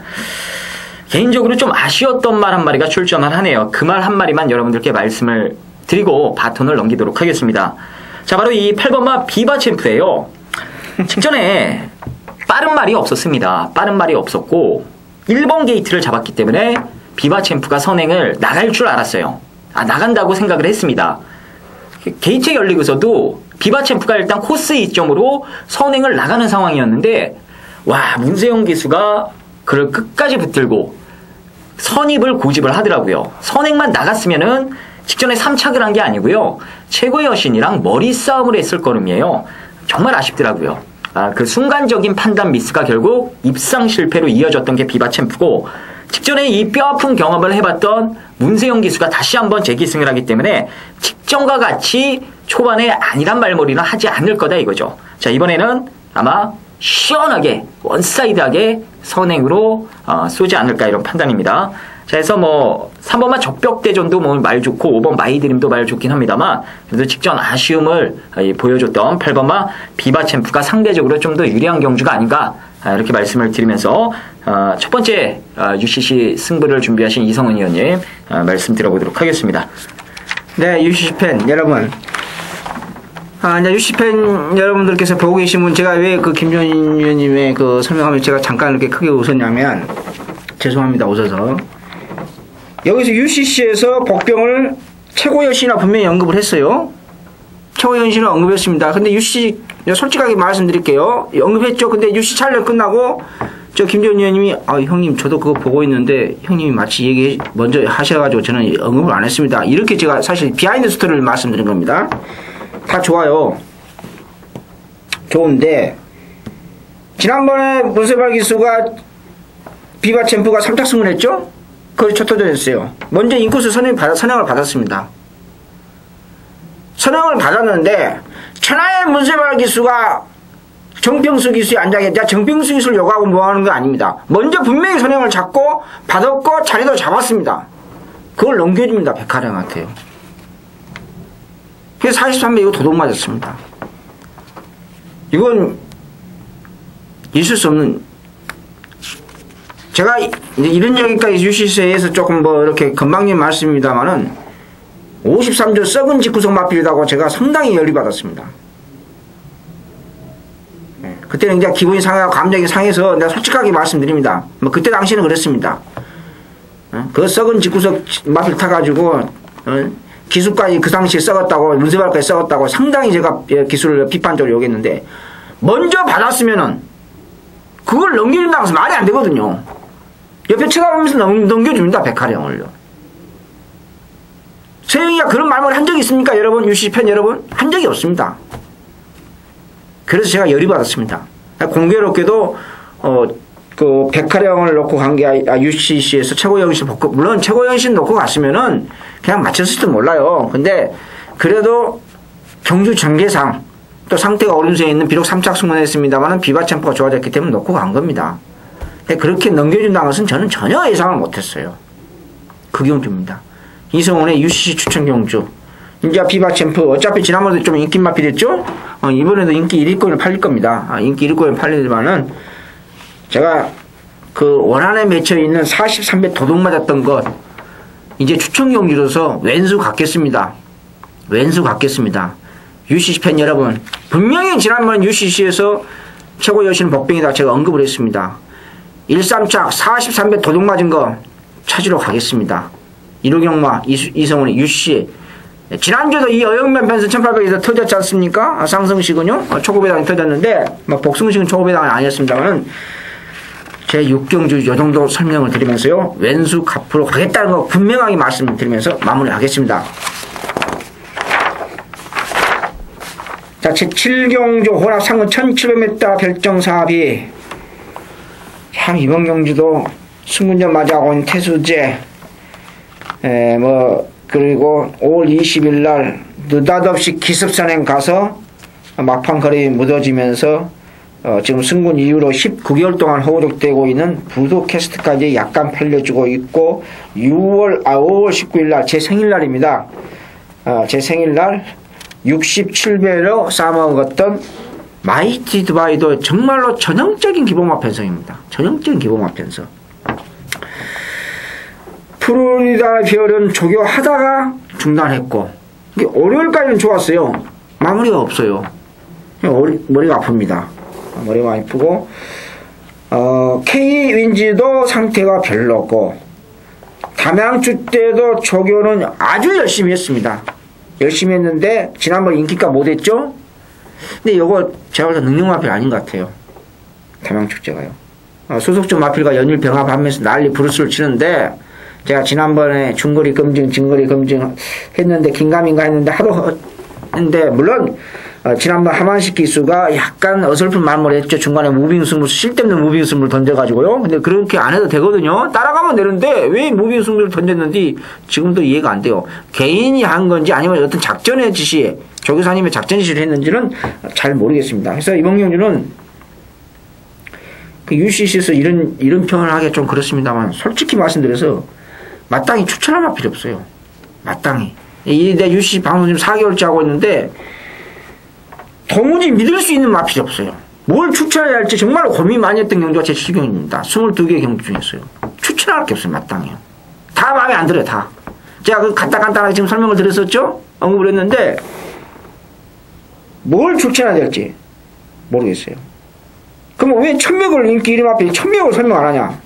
개인적으로 좀 아쉬웠던 말 한 마리가 출전을 하네요. 그 말 한 마리만 여러분들께 말씀을 드리고 바톤을 넘기도록 하겠습니다. 자, 바로 이 8번마 비바 챔프예요. 직전에 빠른 말이 없었습니다. 빠른 말이 없었고 1번 게이트를 잡았기 때문에 비바 챔프가 선행을 나갈 줄 알았어요. 나간다고 생각을 했습니다. 게이트 열리고서도 비바 챔프가 일단 코스 이점으로 선행을 나가는 상황이었는데 와, 문세영 기수가 그를 끝까지 붙들고 선입을 고집을 하더라고요. 선행만 나갔으면은 직전에 3착을 한 게 아니고요. 최고의 여신이랑 머리 싸움을 했을 거름이에요. 정말 아쉽더라고요. 그 순간적인 판단 미스가 결국 입상 실패로 이어졌던 게 비바 챔프고 직전에 이 뼈아픈 경험을 해봤던 문세영 기수가 다시 한번 재기승을 하기 때문에 직전과 같이 초반에 아니란 말머리는 하지 않을 거다 이거죠. 자, 이번에는 아마 시원하게 원사이드하게 선행으로 쏘지 않을까 이런 판단입니다. 자, 그래서 뭐 3번만 적벽대전도 뭐 말 좋고 5번 마이드림도 말 좋긴 합니다만 그래도 직전 아쉬움을 보여줬던 8번마 비바 챔프가 상대적으로 좀 더 유리한 경주가 아닌가 이렇게 말씀을 드리면서 첫 번째 UCC 승부를 준비하신 이성은 의원님 말씀 들어보도록 하겠습니다. 네, UCC 팬 여러분, 이제 UCC 팬 여러분들께서 보고 계신 분, 제가 왜 그 김종인 의원님의 그 설명하면 제가 잠깐 이렇게 크게 웃었냐면, 죄송합니다, 웃어서. 여기서 UCC에서 복병을 최고 여신이라 분명히 언급을 했어요. 최고 여신을 언급했습니다. 근데 UCC, 솔직하게 말씀드릴게요. 언급했죠. 근데 UCC 촬영 끝나고, 저 김종인 의원님이, 형님, 저도 그거 보고 있는데, 형님이 마치 먼저 하셔가지고 저는 언급을 안 했습니다. 이렇게 제가 사실 비하인드 스토리를 말씀드린 겁니다. 다 좋아요. 좋은데, 지난번에 문세발 기수가 비바 챔프가 3착 승을 했죠? 그걸 첫 도전했어요. 먼저 인코스 선행을 받았습니다. 선행을 받았는데, 천하의 문세발 기수가 정평수 기수에 앉아있다. 정평수 기수를 요구하고 뭐 하는 거 아닙니다. 먼저 분명히 선행을 잡고, 받았고, 자리도 잡았습니다. 그걸 넘겨줍니다, 백하령한테요. 그래서 43배 이거 도둑 맞았습니다. 이건 있을 수 없는, 제가 이런 얘기까지 UCC에서 조금 뭐 이렇게 건방진 말씀입니다만은 53조 썩은 직구석 맞비리다고 제가 상당히 열이 받았습니다. 그때는 이제 기분이 상하고 감정이 상해서 내가 솔직하게 말씀드립니다. 뭐 그때 당시에는 그랬습니다. 그 썩은 직구석 맞비리 타가지고 기술까지 그 당시에 썩었다고, 문세발까지 썩었다고 상당히 제가 기술을 비판적으로 요구했는데, 먼저 받았으면은 그걸 넘겨준다고 해서 말이 안 되거든요. 옆에 쳐다보면서 넘겨줍니다, 백하령을요. 서영이가 그런 말을 한 적이 있습니까, 여러분? UCC 팬 여러분? 한 적이 없습니다. 그래서 제가 열이 받았습니다. 공교롭게도, 그 백하령을 놓고 간 게 UCC에서 최고영신 물론 최고영신 놓고 갔으면은 그냥 맞췄을지도 몰라요. 근데 그래도 경주 전개상 또 상태가 오른손에 있는 비록 3착 승문했습니다만은 비바 챔프가 좋아졌기 때문에 놓고 간 겁니다. 근데 그렇게 넘겨준다는 것은 저는 전혀 예상을 못했어요. 그 경주입니다. 이성훈의 UCC 추천 경주. 이제 비바 챔프 어차피 지난번에도 좀 인기 마필했죠? 이번에도 인기 1위권을 팔릴 겁니다. 인기 1위권을 팔리지만은 제가 그 원안에 맺혀 있는 43배 도둑 맞았던 것 이제 추천 경주로서 왼수 갖겠습니다. 왼수 갖겠습니다. UCC 팬 여러분, 분명히 지난번 UCC에서 최고 여신 복병이다 제가 언급을 했습니다. 133착 43배 도둑 맞은 거 찾으러 가겠습니다. 1호 경마 이성훈의 유씨. 지난주에도 이 어영면 편승 1800에서 터졌지 않습니까? 상승식은요 초고배당이 터졌는데 복승식은 초고배당은 아니었습니다만은 제 6경주 요 정도 설명을 드리면서요 왼수 갚으러 가겠다는 거 분명하게 말씀드리면서 마무리하겠습니다. 자, 제 7경주 혼합 상근 1700m 결정사합이 참 이번 경주도 승문전 맞이하고 있는 태수제 그리고 5월 20일 날 느닷없이 기습선행 가서 막판 거리 묻어지면서 지금 승군 이후로 19개월 동안 허우적되고 있는 부도 캐스트까지 약간 팔려주고 있고 5월 19일 날 제 생일날입니다. 제 생일날 67배로 싸먹었던 마이티 두바이도 정말로 전형적인 기본마 편성입니다. 전형적인 기본마 편성. 플로리다 별은 조교하다가 중단했고 월요일까지는 좋았어요. 마무리가 없어요. 머리가 아픕니다. 머리가 많이 아프고 K윈지도 상태가 별로고 담양주 때도 조교는 아주 열심히 했습니다. 열심히 했는데 지난번 인기가 못했죠? 근데 이거 제가 볼 때 능력마필 아닌 것 같아요. 담양축제가요. 소속주 마필과 연일 병합하면서 난리 브루스를 치는데 제가 지난번에 중거리 검증 진거리 검증 했는데 긴가민가 했는데 하도 했는데 물론 지난번 하만식 기수가 약간 어설픈 말을 했죠. 중간에 무빙 승부 쓸데없는 무빙 승부를 던져가지고요. 근데 그렇게 안 해도 되거든요. 따라가면 되는데 왜 무빙 승부를 던졌는지 지금도 이해가 안 돼요. 개인이 한 건지 아니면 어떤 작전의 지시 조교사님의 작전 지시를 했는지는 잘 모르겠습니다. 그래서 이번 경주는 그 UCC에서 이런 평을 하기 좀 그렇습니다만 솔직히 말씀드려서 마땅히 추천할 필요 없어요. 마땅히. 내 UCC 방송 지금 4개월째 하고 있는데 도무지 믿을 수 있는 마필이 없어요. 뭘 추천해야 할지 정말 고민 많이 했던 경주가 제 7경입니다. 22개의 경주 중에서요. 추천할 게 없어요. 마땅해요. 다 마음에 안 들어요. 다. 제가 그 간단하게 지금 설명을 드렸었죠? 언급을 했는데 뭘 추천해야 될지 모르겠어요. 그럼 왜 천맥을 인기 1위 마필 천맥을 설명 안 하냐?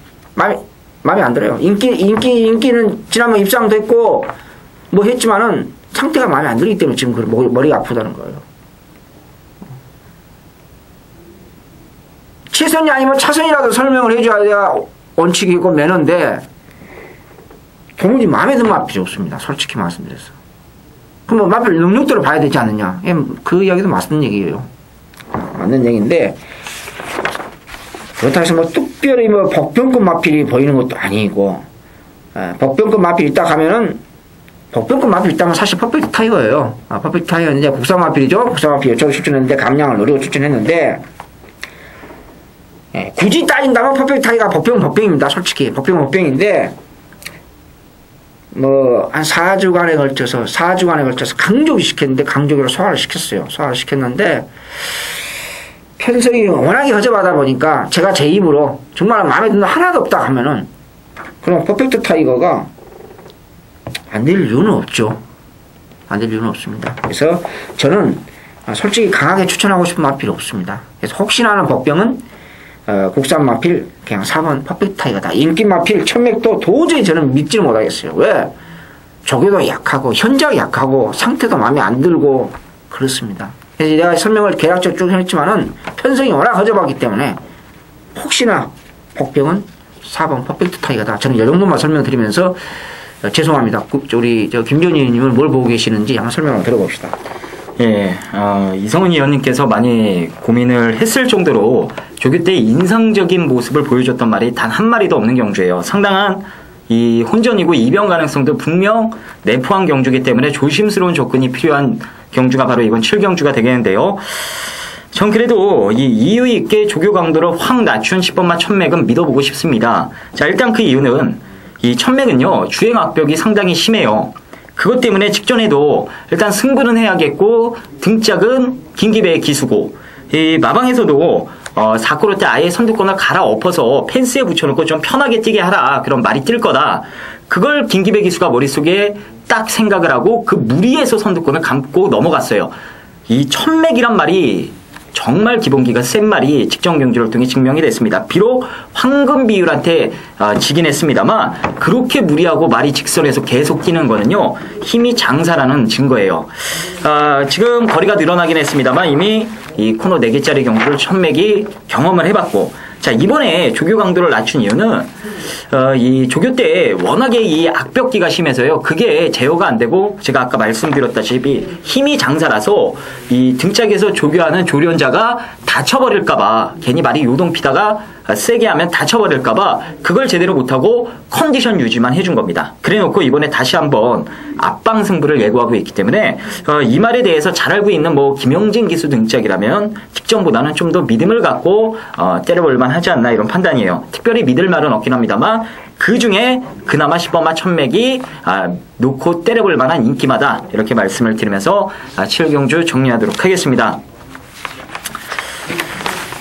마음에 안 들어요. 인기는 지난번 입상도 했고 뭐 했지만은 상태가 마음에 안 들기 때문에 지금 머리가 아프다는 거예요. 최선이 아니면 차선이라도 설명을 해줘야 원칙이고 매너인데 도무지 마음에 드는 마필이 없습니다. 솔직히 말씀드려서. 그럼 마필 능력대로 봐야 되지 않느냐. 그 이야기도 맞는 얘기예요. 맞는 얘기인데 그렇다고 해서 특별히 복병급 마필이 보이는 것도 아니고 복병급 마필이 있다 하면은 복병급 마필이 있다면 사실 퍼펙트 타이거예요. 퍼펙트 타이거인데 국산 마필이죠. 국산 마필 이쪽에 추천했는데 감량을 노리고 추천했는데 굳이 따진다면 퍼펙트 타이거가 복병입니다. 솔직히 복병인데 한 4주간에 걸쳐서 강조기 시켰는데 강조기로 소화를 시켰어요. 소화를 시켰는데 편성이 워낙에 허접하다 보니까 제가 제 입으로 정말 마음에 드는 하나도 없다 하면은 그럼 퍼펙트 타이거가 안 될 이유는 없죠. 안 될 이유는 없습니다. 그래서 저는 솔직히 강하게 추천하고 싶은 마필이 없습니다. 그래서 혹시나 하는 복병은 국산 마필 그냥 4번 퍼펙트 타이거다. 인기 마필 천맥도 도저히 저는 믿지를 못하겠어요. 왜? 조교도 약하고 현장 약하고 상태도 마음에 안 들고 그렇습니다. 그래서 내가 설명을 계략적으로 쭉 했지만은 편성이 워낙 허접하기 때문에 혹시나 복병은 4번 퍼펙트 타이거다. 저는 이 정도만 설명드리면서 죄송합니다. 우리 김전희님은 뭘 보고 계시는지 한번 설명을 들어봅시다. 예, 이성훈 의원님께서 많이 고민을 했을 정도로 조교 때 인상적인 모습을 보여줬던 말이 단 한 마리도 없는 경주예요. 상당한 이 혼전이고 이변 가능성도 분명 내포한 경주이기 때문에 조심스러운 접근이 필요한 경주가 바로 이번 7경주가 되겠는데요. 전 그래도 이 이유 있게 조교 강도를 확 낮춘 10번마 천맥은 믿어보고 싶습니다. 자, 일단 그 이유는 이 천맥은요, 주행 악벽이 상당히 심해요. 그것 때문에 직전에도 일단 승부는 해야겠고 등짝은 김기배의 기수고 이 마방에서도 4코로 때 아예 선두권을 갈아엎어서 펜스에 붙여놓고 좀 편하게 뛰게 하라 그런 말이 뜰 거다. 그걸 김기배 기수가 머릿속에 딱 생각을 하고 그 무리에서 선두권을 감고 넘어갔어요. 이 천맥이란 말이 정말 기본기가 센 말이 직전 경주를 통해 증명이 됐습니다. 비록 황금 비율한테 지긴 했습니다만 그렇게 무리하고 말이 직선에서 계속 뛰는 거는요 힘이 장사라는 증거예요. 지금 거리가 늘어나긴 했습니다만 이미 이 코너 4개짜리 경주를 천맥이 경험을 해봤고 자 이번에 조교 강도를 낮춘 이유는 이 조교 때 워낙에 이 악벽기가 심해서요 그게 제어가 안 되고 제가 아까 말씀드렸다시피 힘이 장사라서 이 등짝에서 조교하는 조련자가 다쳐버릴까봐 괜히 말이 요동피다가 세게 하면 다쳐버릴까봐 그걸 제대로 못하고 컨디션 유지만 해준 겁니다. 그래놓고 이번에 다시 한번 앞방 승부를 예고하고 있기 때문에 이 말에 대해서 잘 알고 있는 뭐 김영진 기수 등짝이라면 직전보다는 좀 더 믿음을 갖고 때려볼만 하지 않나 이런 판단이에요. 특별히 믿을 말은 없긴 합니다만 그 중에 그나마 10번마 천맥이 놓고 때려볼 만한 인기마다 이렇게 말씀을 드리면서 7경주 정리하도록 하겠습니다.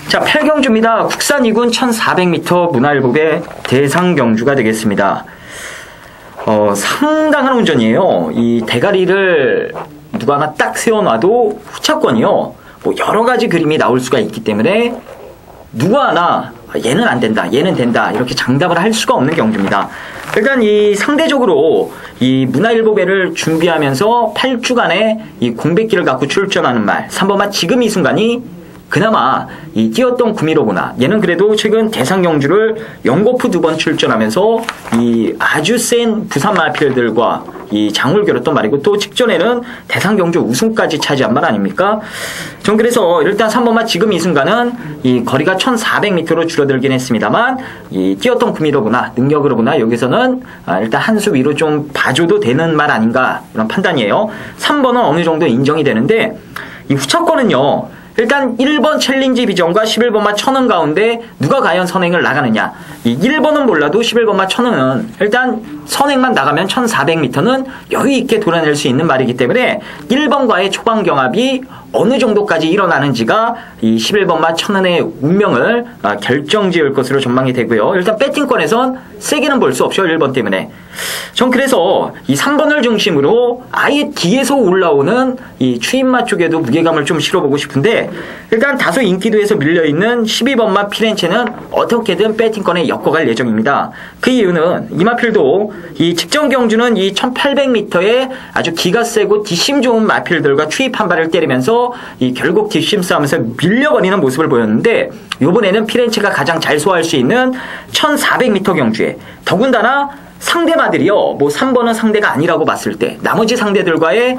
자, 8경주입니다. 국산 2군 1400m 문화일복의 대상 경주가 되겠습니다. 상당한 운전이에요. 이 대가리를 누가 하나 딱 세워놔도 후차권이요. 뭐 여러 가지 그림이 나올 수가 있기 때문에 누가 하나 얘는 안 된다, 얘는 된다 이렇게 장담을 할 수가 없는 경주입니다. 일단 이 상대적으로 이 문화일보배를 준비하면서 8주간의 이 공백기를 갖고 출전하는 말 3번마 지금 이 순간이 그나마 이 뛰었던 구미로구나. 얘는 그래도 최근 대상 경주를 연거푸 2번 출전하면서 이 아주 센 부산 마필들과 이 장을 겨뤘던 말이고 또 직전에는 대상 경주 우승까지 차지한 말 아닙니까? 전 그래서 일단 3번마 지금 이 순간은 이 거리가 1400m로 줄어들긴 했습니다만 이 뛰었던 구미로구나 능력으로구나 여기서는 일단 한 수 위로 좀 봐줘도 되는 말 아닌가 이런 판단이에요. 3번은 어느 정도 인정이 되는데 이 후차권은요. 일단 1번 챌린지 비전과 11번마 천은 가운데 누가 과연 선행을 나가느냐. 이 1번은 몰라도 11번마 천은 일단 선행만 나가면 1400m는 여유있게 돌아낼 수 있는 말이기 때문에 1번과의 초반 경합이 어느 정도까지 일어나는지가 이 11번마 천은의 운명을 결정지을 것으로 전망이 되고요. 일단 배팅권에선 세게는 볼 수 없죠. 1번 때문에. 전 그래서 이 3번을 중심으로 아예 뒤에서 올라오는 이 추인마 쪽에도 무게감을 좀 실어보고 싶은데 일단 다소 인기도에서 밀려있는 12번마 피렌체는 어떻게든 배팅권에 엮어갈 예정입니다. 그 이유는 이마필도 이 직전 경주는 이 1800m에 아주 기가 세고 뒷심 좋은 마필들과 추입 한 발을 때리면서 이 결국 뒷심 싸움에서 밀려버리는 모습을 보였는데 이번에는 피렌체가 가장 잘 소화할 수 있는 1400m 경주에 더군다나 상대마들이요. 뭐 3번은 상대가 아니라고 봤을 때 나머지 상대들과의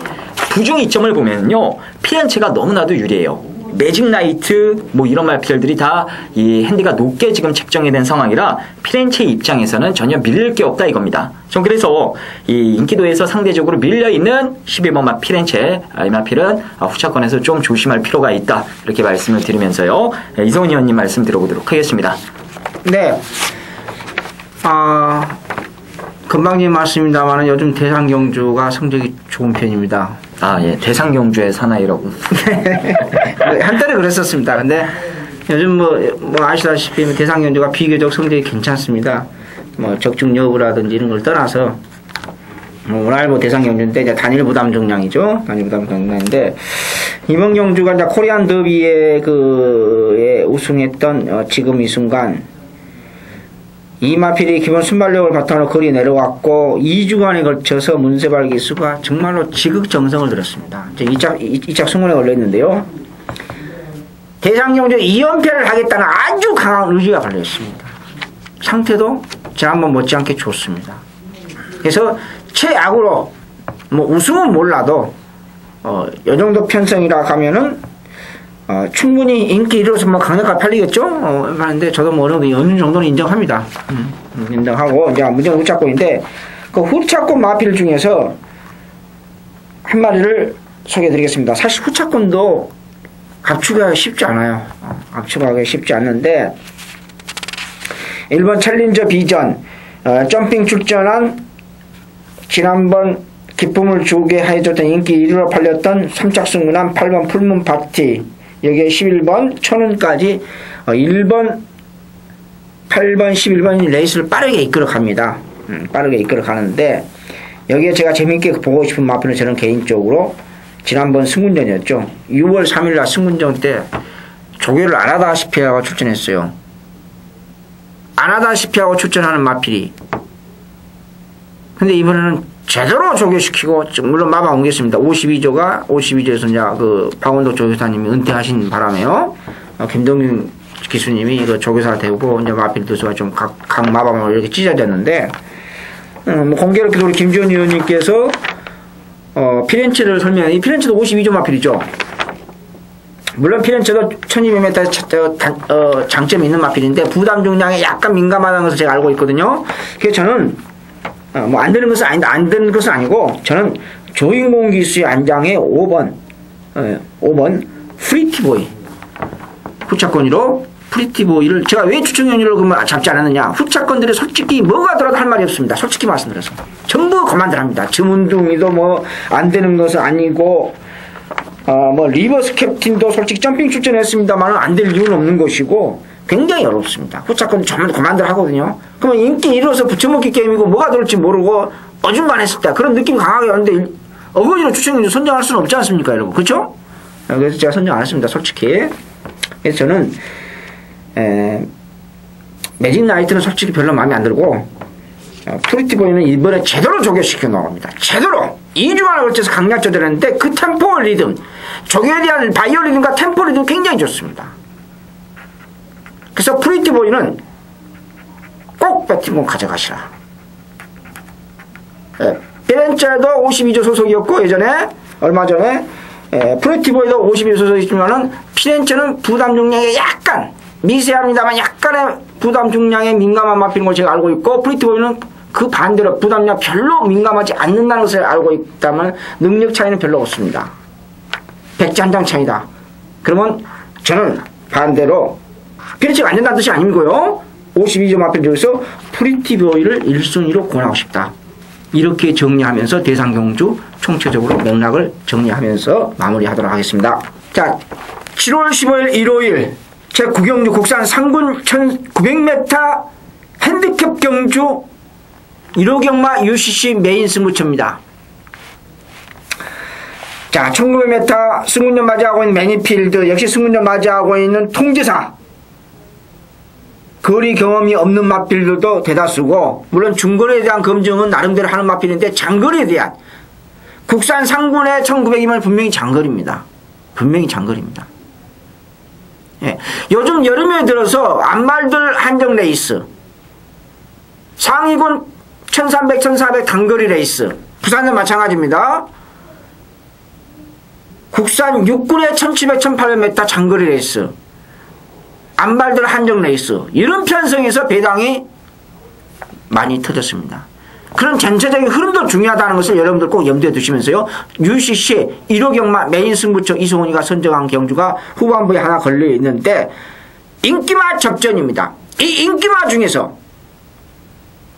부중 이점을 보면요. 피렌체가 너무나도 유리해요. 매직 나이트 뭐 이런 말필들이 다 이 핸디가 높게 지금 책정이 된 상황이라 피렌체 입장에서는 전혀 밀릴 게 없다 이겁니다. 전 그래서 이 인기도에서 상대적으로 밀려있는 12번마 피렌체 이 마필은 후차권에서 좀 조심할 필요가 있다 이렇게 말씀을 드리면서요. 이성훈 의원님 말씀 들어보도록 하겠습니다. 네. 금방님 말씀입니다만 요즘 대상 경주가 성적이 좋은 편입니다. 예. 대상 경주의 사나이라고. 한때는 그랬었습니다. 근데 요즘 뭐 아시다시피 대상 경주가 비교적 성적이 괜찮습니다. 뭐 적중 여부라든지 이런 걸 떠나서 오늘 뭐 대상 경주인데 이제 단일 부담 정량이죠. 단일 부담 정량인데 이번 경주가 이제 코리안 더비에 우승했던 지금 이 순간 이마필이 기본 순발력을 바탕으로 거리에 내려왔고 2주간에 걸쳐서 문세발 기수가 정말로 지극정성을 들였습니다. 2차 승원에 걸려있는데요. 대상경주 2연패를 하겠다는 아주 강한 의지가 걸려있습니다. 상태도 지난번 못지않게 좋습니다. 그래서 최악으로 뭐 우승은 몰라도 이 정도 편성이라 가면은 충분히 인기 이루어서 뭐 강력하게 팔리겠죠? 하는데 저도 뭐 어느 정도는 인정합니다. 인정하고 이제 문제는 후차권인데 그 후차권 마필 중에서 한 마리를 소개해 드리겠습니다. 사실 후차권도 압축하기 쉽지 않아요. 압축하기 쉽지 않는데 1번 챌린저 비전 점핑 출전한 지난번 기쁨을 주게 해줬던 인기 1위로 팔렸던 3착 승문한 8번 풀문 파티 여기에 11번 천원까지 1번 8번 11번이 레이스를 빠르게 이끌어 갑니다. 빠르게 이끌어 가는데 여기에 제가 재밌게 보고 싶은 마필은 저는 개인적으로 지난번 승문전이었죠. 6월 3일날 승문전 때 조교를 안 하다시피 하고 출전했어요. 안 하다시피 하고 출전하는 마필이. 근데 이번에는 제대로 조교시키고, 물론 마방 옮겼습니다. 52조에서 이제 그 박원덕 조교사님이 은퇴하신 바람에요. 김동균 기수님이 그 조교사를 태우고, 이제 마필 두수가 좀 각 마방으로 이렇게 찢어졌는데, 뭐 공교롭게도 우리 김지원 의원님께서, 피렌체를 설명해. 이 피렌체도 52조 마필이죠. 물론 피렌체도 1200m 장점이 있는 마필인데 부담 중량에 약간 민감하다는 것을 제가 알고 있거든요. 그래서 저는 뭐 안 되는 것은 아닌데 안 되는 것은 아니고 저는 조인공 기수의 안장의 5번 프리티보이 후차권위로 프리티보이를 제가 왜 추천위원으로 그러면 잡지 않았느냐. 후차권들이 솔직히 뭐가 들어도 할 말이 없습니다. 솔직히 말씀드려서 전부 그만들 합니다. 주문둥이도 뭐 안 되는 것은 아니고 뭐 리버스 캡틴도 솔직히 점핑 출전했습니다만 안 될 이유는 없는 것이고 굉장히 어렵습니다. 후차권 전부 그만들 하거든요. 그러면 인기 이뤄서 붙여먹기 게임이고 뭐가 될지 모르고 어중간했을 때 그런 느낌 강하게 오는데 어거지로 추천위원 선정할 수는 없지 않습니까, 여러분? 그렇죠? 그래서 제가 선정 안 했습니다, 솔직히. 그래서 저는 매직 나이트는 솔직히 별로 마음에 안 들고 프리티보이는 이번에 제대로 조교시켜 나갑니다. 제대로 2주만에 걸쳐서 강약 조절했는데 그 템포 리듬, 조교에 대한 바이오 리듬과 템포 리듬 굉장히 좋습니다. 그래서 프리티보이는 꼭 배팅공 가져가시라. 피렌체도 52조 소속이었고 예전에 얼마 전에 프리티보이도 52조 소속이지만은 피렌체는 부담 중량에 약간 미세합니다만 약간의 부담 중량에 민감한 마필인 걸 제가 알고 있고 프리티보이는 그 반대로 부담량 별로 민감하지 않는다는 것을 알고 있다면 능력 차이는 별로 없습니다. 백지 한 장 차이다. 그러면 저는 반대로 피렌체가 안 된다는 뜻이 아니고요. 52조 마필 중에서 프리티보이를 1순위로 권하고 싶다. 이렇게 정리하면서 대상경주 총체적으로 맥락을 정리하면서 마무리하도록 하겠습니다. 자, 7월 15일 일요일 제9경주 국산 상군 1900m 핸디캡 경주 1호 경마 UCC 메인 승부처입니다. 자, 1900m 승군전 맞이하고 있는 매니필드, 역시 승군전 맞이하고 있는 통지사, 거리 경험이 없는 마필들도 대다수고, 물론 중거리에 대한 검증은 나름대로 하는 마필인데 장거리에 대한 국산 상군의 1900이면 분명히 장거리입니다. 분명히 장거리입니다. 예. 요즘 여름에 들어서 안말들 한정 레이스, 상위군 1300, 1400 단거리 레이스, 부산도 마찬가지입니다. 국산 육군의 1700, 1800m 장거리 레이스, 안발들 한정 레이스, 이런 편성에서 배당이 많이 터졌습니다. 그런 전체적인 흐름도 중요하다는 것을 여러분들 꼭 염두에 두시면서요. UCC 1호 경마 메인 승부처 이승훈이가 선정한 경주가 후반부에 하나 걸려 있는데 인기마 접전입니다. 이 인기마 중에서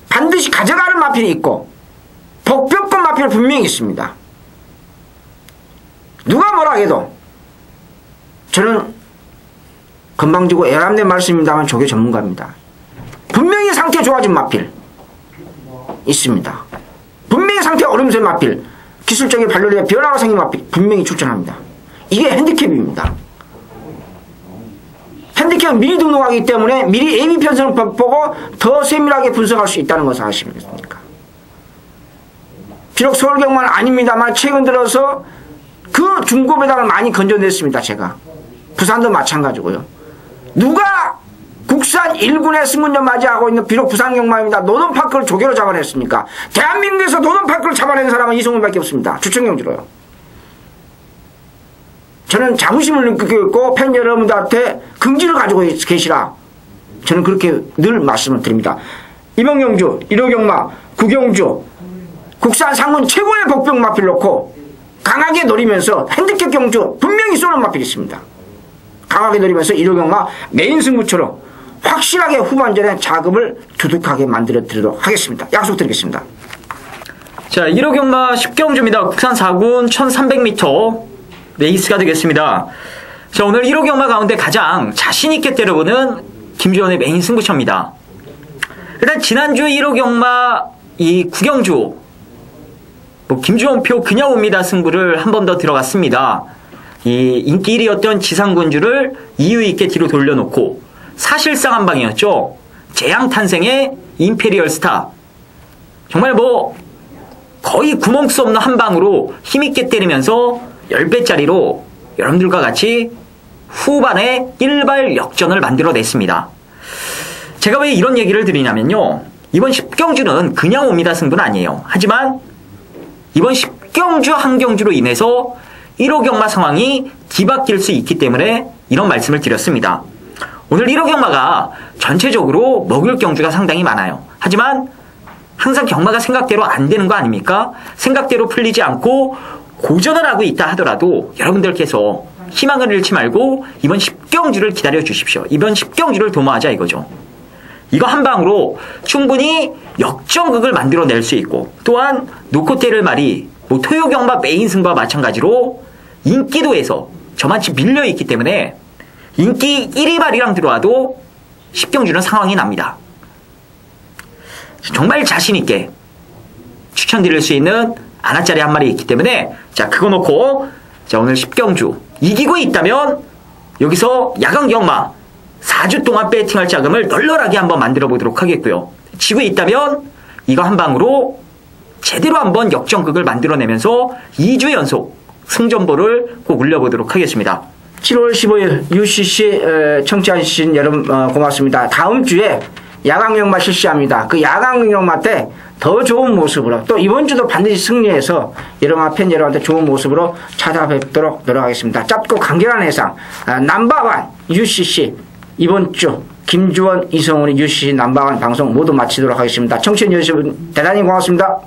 반드시 가져가는 마필이 있고 복벽권 마필 분명히 있습니다. 누가 뭐라 해도 저는 건방지고 애람된 말씀입니다만 조교 전문가입니다. 분명히 상태 좋아진 마필 있습니다. 분명히 상태 어려움의 마필, 기술적인 발로리에 변화가 생긴 마필 분명히 추천합니다. 이게 핸디캡입니다. 핸디캡은 미리 등록하기 때문에 미리 AB 편성을 보고 더 세밀하게 분석할 수 있다는 것을 아십니까? 비록 서울경만 아닙니다만 최근 들어서 그 중고 배당을 많이 건져냈습니다. 제가 부산도 마찬가지고요. 누가 국산 1군의 승군전 맞이하고 있는 비록 부산경마입니다. 노던파크를 조교로 잡아냈습니까? 대한민국에서 노던파크를 잡아낸 사람은 이승훈밖에 없습니다. 주천경주로요. 저는 자부심을 느끼고 있고 팬 여러분들한테 긍지를 가지고 계시라. 저는 그렇게 늘 말씀을 드립니다. 이번 경주 1호 경마 9경주 국산 상군 최고의 복병 마필 놓고 강하게 노리면서 핸디캡 경주 분명히 쏘는 마필이 있습니다. 강하게 노리면서 1호 경마 메인 승부처로 확실하게 후반전에 자금을 두둑하게 만들어 드리도록 하겠습니다. 약속드리겠습니다. 자, 1호 경마 10경주입니다. 국산 4군 1300m 레이스가 되겠습니다. 자, 오늘 1호 경마 가운데 가장 자신있게 때려보는 김주원의 메인 승부처입니다. 일단 지난주 1호 경마 이 9경주 김주원 표 그냥 옵니다 승부를 한 번 더 들어갔습니다. 이 인기 1위였던 지상군주를 이유 있게 뒤로 돌려놓고 사실상 한 방이었죠. 재앙 탄생의 임페리얼 스타. 정말 뭐 거의 구멍 수 없는 한 방으로 힘있게 때리면서 10배짜리로 여러분들과 같이 후반에 일발 역전을 만들어냈습니다. 제가 왜 이런 얘기를 드리냐면요. 이번 10경주는 그냥 옵니다 승부는 아니에요. 하지만 이번 10경주 한 경주로 인해서 1호 경마 상황이 뒤바뀔 수 있기 때문에 이런 말씀을 드렸습니다. 오늘 1호 경마가 전체적으로 먹을 경주가 상당히 많아요. 하지만 항상 경마가 생각대로 안 되는 거 아닙니까? 생각대로 풀리지 않고 고전을 하고 있다 하더라도 여러분들께서 희망을 잃지 말고 이번 10경주를 기다려 주십시오. 이번 10경주를 도모하자 이거죠. 이거 한 방으로 충분히 역전극을 만들어낼 수 있고 또한 노코테를 말이 뭐 토요경마 메인 승부와 마찬가지로 인기도에서 저만치 밀려있기 때문에 인기 1위 발이랑 들어와도 10경주는 상황이 납니다. 정말 자신있게 추천드릴 수 있는 아나짜리 한 마리 있기 때문에 자 그거 놓고 자 오늘 10경주 이기고 있다면 여기서 야간경마 4주 동안 배팅할 자금을 널널하게 한번 만들어 보도록 하겠고요. 지고 있다면 이거 한 방으로 제대로 한번 역전극을 만들어내면서 2주 연속 승전보를 꼭 올려보도록 하겠습니다. 7월 15일 UCC 청취하신 여러분 고맙습니다. 다음 주에 야광경마 실시합니다. 그 야광경마 때 더 좋은 모습으로 또 이번 주도 반드시 승리해서 여러분 팬 여러분한테 좋은 모습으로 찾아뵙도록 노력하겠습니다. 짧고 간결한 예상 넘버원 UCC 이번 주 김주원, 이성훈의 UCC 넘버원 방송 모두 마치도록 하겠습니다. 청취해주신 여러분 대단히 고맙습니다.